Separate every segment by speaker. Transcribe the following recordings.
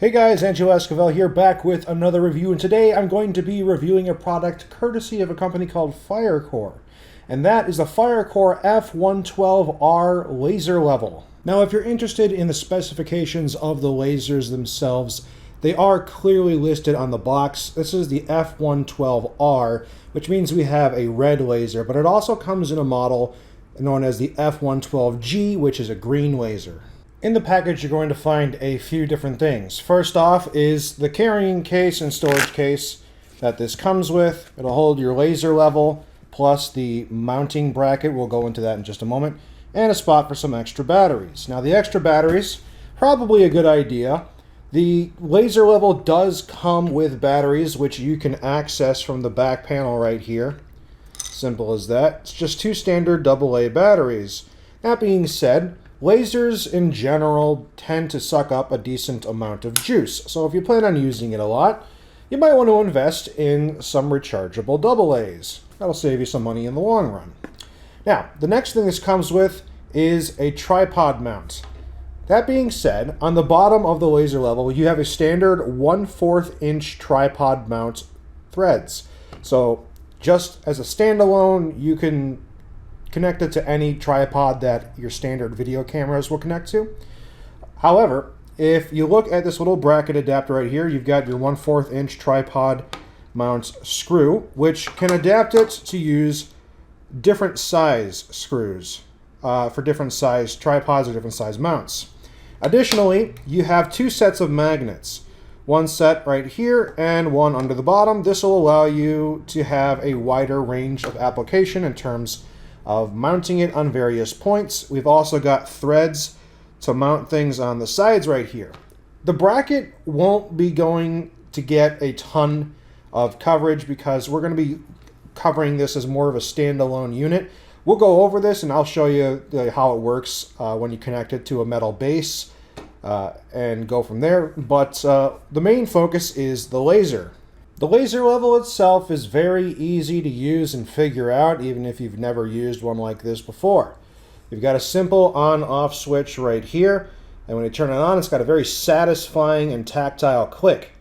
Speaker 1: Hey guys, Angelo Esquivel here, back with another review, and today I'm going to be reviewing a product courtesy of a company called Firecore, and that is the Firecore F112R laser level. Now, if you're interested in the specifications of the lasers themselves, they are clearly listed on the box. This is the F112R, which means we have a red laser, but it also comes in a model known as the F112G, which is a green laser. In the package, you're going to find a few different things. First off is the carrying case and storage case that this comes with. It'll hold your laser level, plus the mounting bracket. We'll go into that in just a moment. And a spot for some extra batteries. Now, the extra batteries, probably a good idea. The laser level does come with batteries, which you can access from the back panel right here. Simple as that. It's just two standard AA batteries. That being said, lasers in general tend to suck up a decent amount of juice, so if you plan on using it a lot, you might want to invest in some rechargeable AA's. That'll save you some money in the long run. Now, the next thing this comes with is a tripod mount. That being said, on the bottom of the laser level, you have a standard 1/4 inch tripod mount threads. So just as a standalone, you can connect it to any tripod that your standard video cameras will connect to. However, if you look at this little bracket adapter right here, you've got your 1/4 inch tripod mount screw, which can adapt it to use different size screws for different size tripods or different size mounts. Additionally, you have two sets of magnets. One set right here and one under the bottom. This will allow you to have a wider range of application in terms of mounting it on various points. We've also got threads to mount things on the sides right here. The bracket won't be going to get a ton of coverage because we're going to be covering this as more of a standalone unit. We'll go over this and I'll show you how it works when you connect it to a metal base and go from there. But the main focus is the laser. The laser level itself is very easy to use and figure out, even if you've never used one like this before. You've got a simple on-off switch right here, and when you turn it on, it's got a very satisfying and tactile click.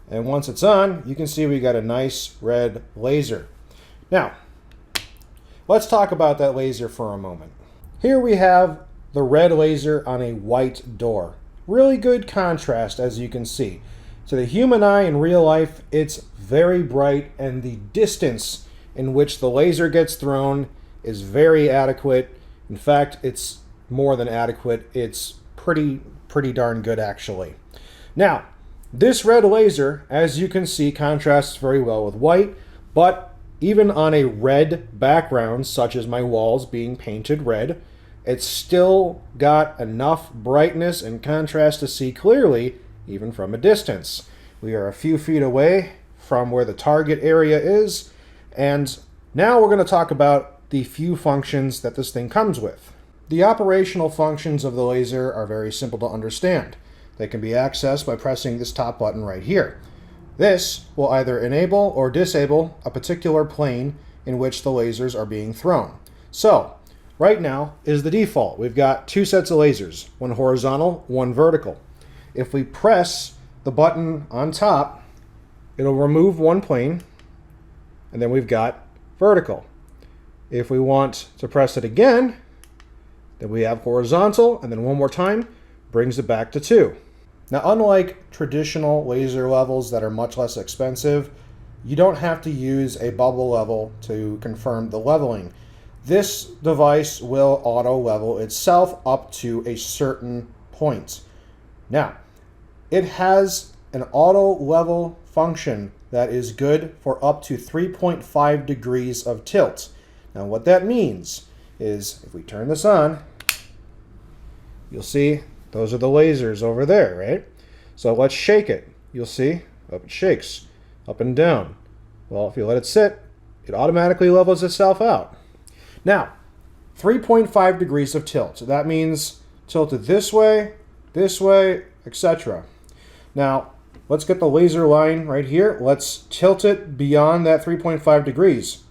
Speaker 1: And once it's on, you can see we got a nice red laser. Now, let's talk about that laser for a moment. Here we have the red laser on a white door. Really good contrast, as you can see. To the human eye in real life, it's very bright, and the distance in which the laser gets thrown is very adequate. In fact, it's more than adequate. It's pretty darn good, actually. Now, this red laser, as you can see, contrasts very well with white, but even on a red background, such as my walls being painted red, it's still got enough brightness and contrast to see clearly, even from a distance. We are a few feet away from where the target area is, and now we're going to talk about the few functions that this thing comes with. The operational functions of the laser are very simple to understand. They can be accessed by pressing this top button right here. This will either enable or disable a particular plane in which the lasers are being thrown. So, right now is the default. We've got two sets of lasers, one horizontal, one vertical. If we press the button on top, it'll remove one plane, and then we've got vertical. If we want to press it again, then we have horizontal, and then one more time, brings it back to 2. Now, unlike traditional laser levels that are much less expensive, you don't have to use a bubble level to confirm the leveling. This device will auto level itself up to a certain point. Now, it has an auto level function that is good for up to 3.5 degrees of tilt. Now, what that means is if we turn this on, you'll see those are the lasers over there, right? So let's shake it. You'll see, oh, it shakes up and down. Well, if you let it sit, it automatically levels itself out. Now, 3.5 degrees of tilt. So that means tilted this way, etc. Now, let's get the laser line right here. Let's tilt it beyond that 3.5 degrees.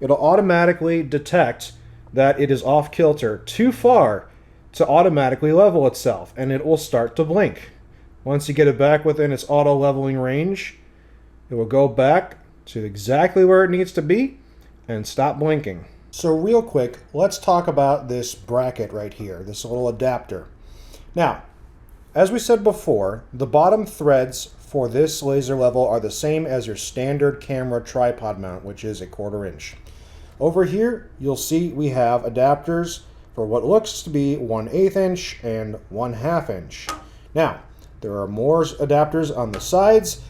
Speaker 1: It'll automatically detect that it is off kilter too far to automatically level itself, and it will start to blink. Once you get it back within its auto leveling range, it will go back to exactly where it needs to be and stop blinking. So real quick, let's talk about this bracket right here, this little adapter. Now, as we said before, the bottom threads for this laser level are the same as your standard camera tripod mount, which is 1/4 inch. Over here, you'll see we have adapters for what looks to be 1/8 inch and 1/2 inch. Now, there are more adapters on the sides,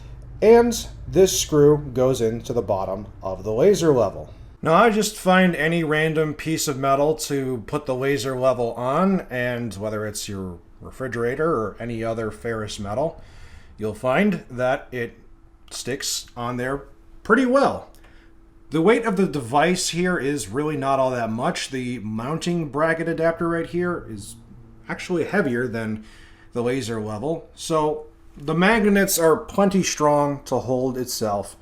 Speaker 1: and this screw goes into the bottom of the laser level. Now, I just find any random piece of metal to put the laser level on, and whether it's your refrigerator or any other ferrous metal, you'll find that it sticks on there pretty well. The weight of the device here is really not all that much. The mounting bracket adapter right here is actually heavier than the laser level, so the magnets are plenty strong to hold itself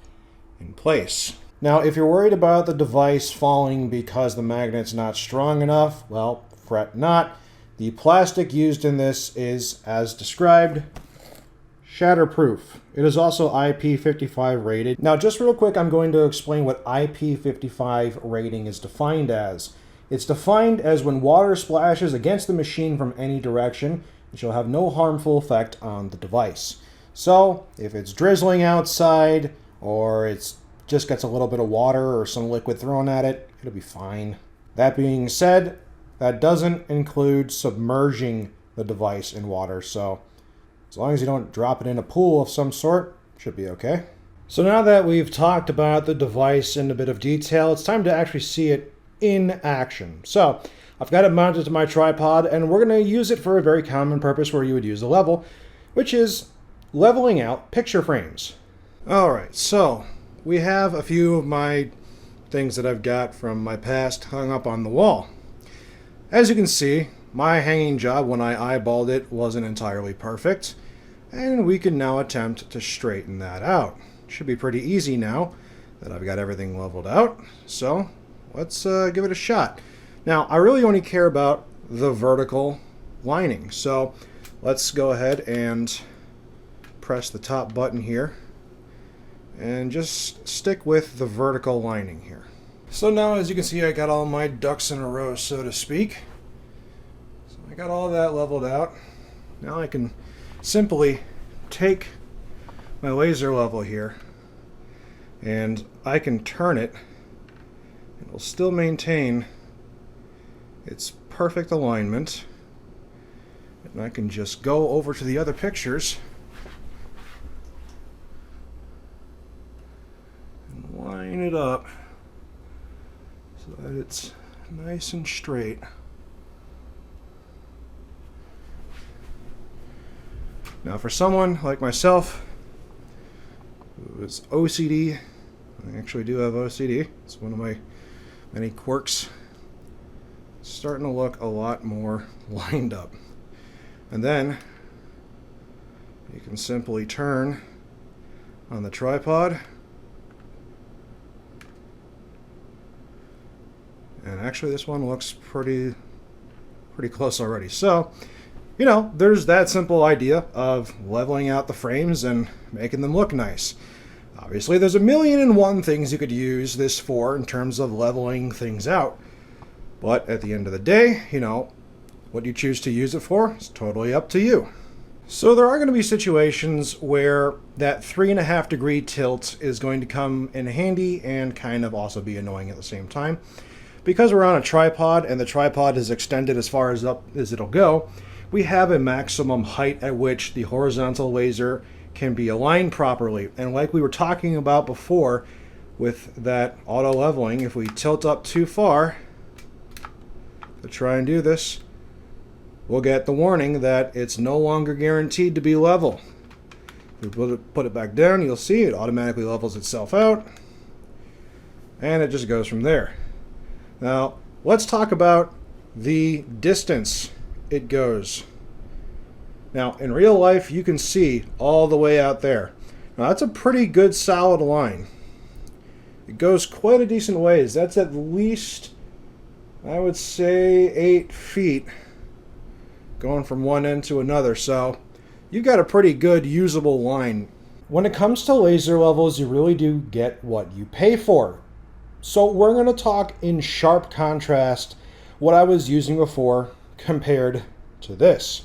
Speaker 1: in place. Now, if you're worried about the device falling because the magnet's not strong enough, well, fret not. The plastic used in this is, as described, Shatterproof. It is also IP55 rated. Now, just real quick, I'm going to explain what IP55 rating is defined as. It's defined as when water splashes against the machine from any direction, it shall have no harmful effect on the device. So, if it's drizzling outside, or it's just gets a little bit of water or some liquid thrown at it, it'll be fine. That being said, that doesn't include submerging the device in water, so as long as you don't drop it in a pool of some sort, it should be okay. So now that we've talked about the device in a bit of detail, it's time to actually see it in action. So I've got it mounted to my tripod, and we're going to use it for a very common purpose where you would use a level, which is leveling out picture frames. Alright, so we have a few of my things that I've got from my past hung up on the wall. As you can see, my hanging job when I eyeballed it wasn't entirely perfect, and we can now attempt to straighten that out. Should be pretty easy now that I've got everything leveled out, so let's give it a shot. Now, I really only care about the vertical lining, so let's go ahead and press the top button here and just stick with the vertical lining here. So now, as you can see, I got all my ducks in a row, so to speak. So I got all that leveled out. Now I can simply take my laser level here and I can turn it. It will still maintain its perfect alignment. And I can just go over to the other pictures line it up so that it's nice and straight. Now, for someone like myself who is OCD, I actually do have OCD, it's one of my many quirks, it's starting to look a lot more lined up. And then you can simply turn on the tripod. And actually this one looks pretty close already. So, you know, there's that simple idea of leveling out the frames and making them look nice. Obviously, there's 1,000,001 things you could use this for in terms of leveling things out. But at the end of the day, you know, what you choose to use it for is totally up to you. So there are going to be situations where that 3.5 degree tilt is going to come in handy and kind of also be annoying at the same time. Because we're on a tripod and the tripod is extended as far as up as it'll go, we have a maximum height at which the horizontal laser can be aligned properly. And like we were talking about before with that auto leveling, if we tilt up too far to try and do this, we'll get the warning that it's no longer guaranteed to be level. If we put it back down, you'll see it automatically levels itself out, and it just goes from there. Now, let's talk about the distance it goes. Now, in real life, you can see all the way out there. Now, that's a pretty good solid line. It goes quite a decent ways. That's at least, I would say, 8 feet going from one end to another. So, you've got a pretty good usable line. When it comes to laser levels, you really do get what you pay for. So we're going to talk in sharp contrast what I was using before compared to this.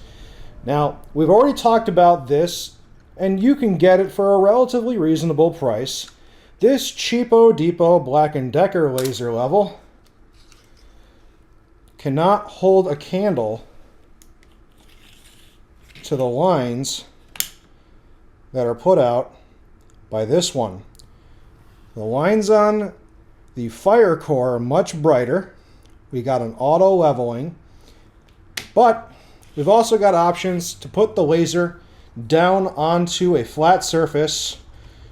Speaker 1: Now, we've already talked about this, and you can get it for a relatively reasonable price. This cheapo Depot Black & Decker laser level cannot hold a candle to the lines that are put out by this one. The lines on the Firecore are much brighter. We got an auto leveling, but we've also got options to put the laser down onto a flat surface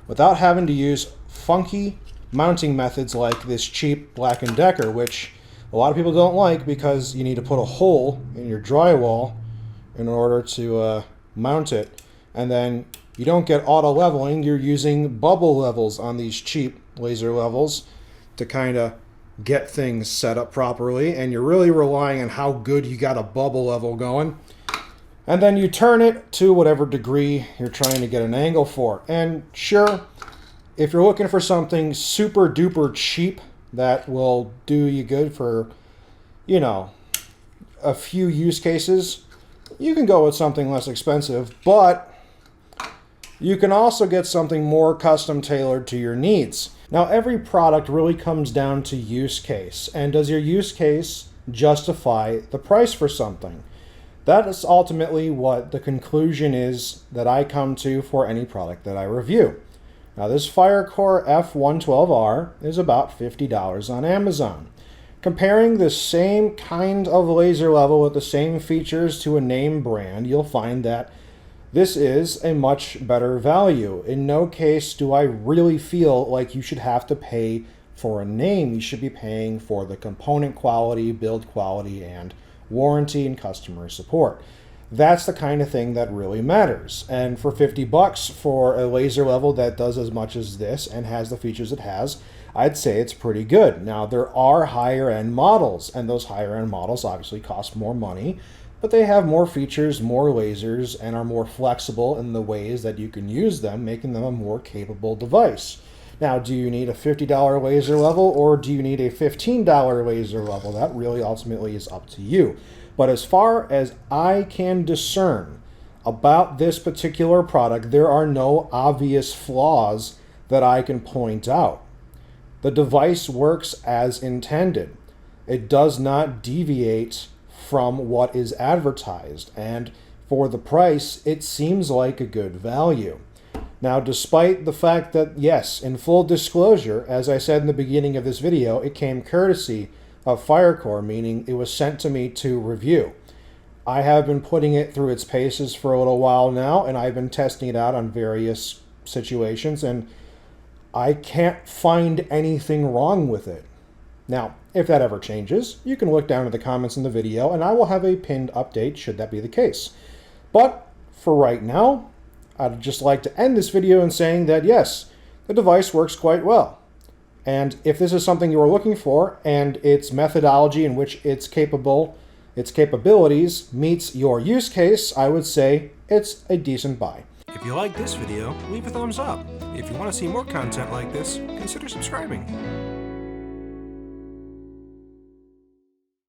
Speaker 1: without having to use funky mounting methods like this cheap Black & Decker, which a lot of people don't like because you need to put a hole in your drywall in order to mount it. And then you don't get auto leveling, you're using bubble levels on these cheap laser levels to kind of get things set up properly, and you're really relying on how good you got a bubble level going. And then you turn it to whatever degree you're trying to get an angle for. And sure, if you're looking for something super duper cheap that will do you good for, you know, a few use cases, you can go with something less expensive, but you can also get something more custom tailored to your needs. Now, every product really comes down to use case, and does your use case justify the price for something? That is ultimately what the conclusion is that I come to for any product that I review. Now, this Firecore F112R is about $50 on Amazon. Comparing the same kind of laser level with the same features to a name brand, you'll find that this is a much better value. In no case do I really feel like you should have to pay for a name. You should be paying for the component quality, build quality, and warranty and customer support. That's the kind of thing that really matters. And for 50 bucks for a laser level that does as much as this and has the features it has, I'd say it's pretty good. Now, there are higher end models, and those higher end models obviously cost more money, but they have more features, more lasers, and are more flexible in the ways that you can use them, making them a more capable device. Now, do you need a $50 laser level, or do you need a $15 laser level? That really ultimately is up to you. But as far as I can discern about this particular product, there are no obvious flaws that I can point out. The device works as intended. It does not deviate from what is advertised, and for the price, it seems like a good value. Now, despite the fact that, yes, in full disclosure, as I said in the beginning of this video, it came courtesy of Firecore, meaning it was sent to me to review. I have been putting it through its paces for a little while now, and I've been testing it out on various situations, and I can't find anything wrong with it. Now, if that ever changes, you can look down at the comments in the video, and I will have a pinned update should that be the case. But for right now, I'd just like to end this video in saying that yes, the device works quite well. And if this is something you are looking for, and its methodology in which it's capable, its capabilities meets your use case, I would say it's a decent buy. If you like this video, leave a thumbs up. If you want to see more content like this, consider subscribing.